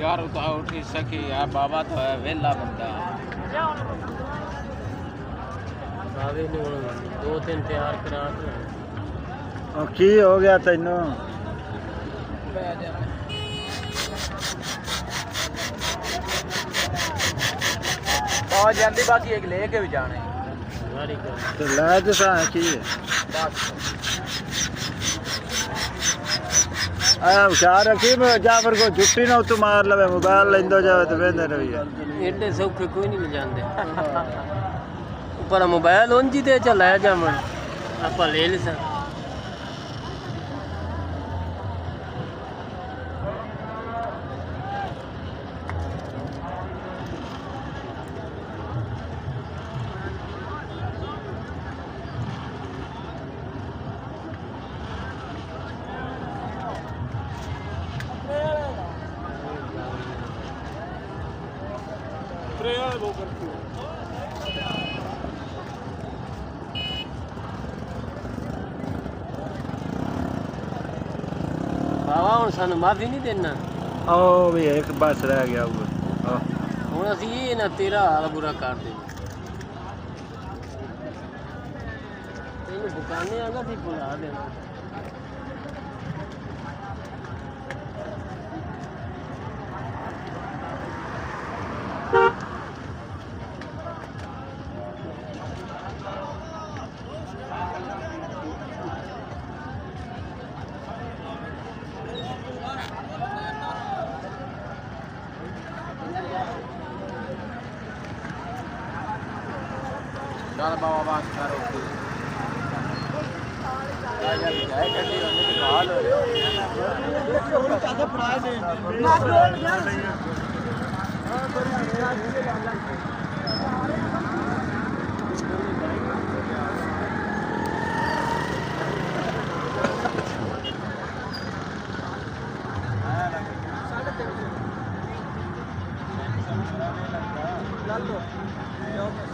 यार उठा उठ सकी यार बाबा तो है वेला बंदा आवे ने दो तीन तैयार करा की हो गया तेनू बहुत जल्दी बाकी एक लेके भी जाने तो ले जसा की हुशार रखी जाफर को छुट्टी ना तू मार लवे मोबाइल लेंदो जावे तो वेंदे रहिए एडे सौखे कोई नहीं ले जाते पर मोबाइल उंजी ते चल ले जावन आप ले लिसा बाबा हूँ सानू माफी नहीं देना ओ भी एक बस रह गया वो हूँ असी ये ना तेरा हाल बुरा कर दे तेन दुकाने आगा थी बुला देना चल बाबा बात करो लगता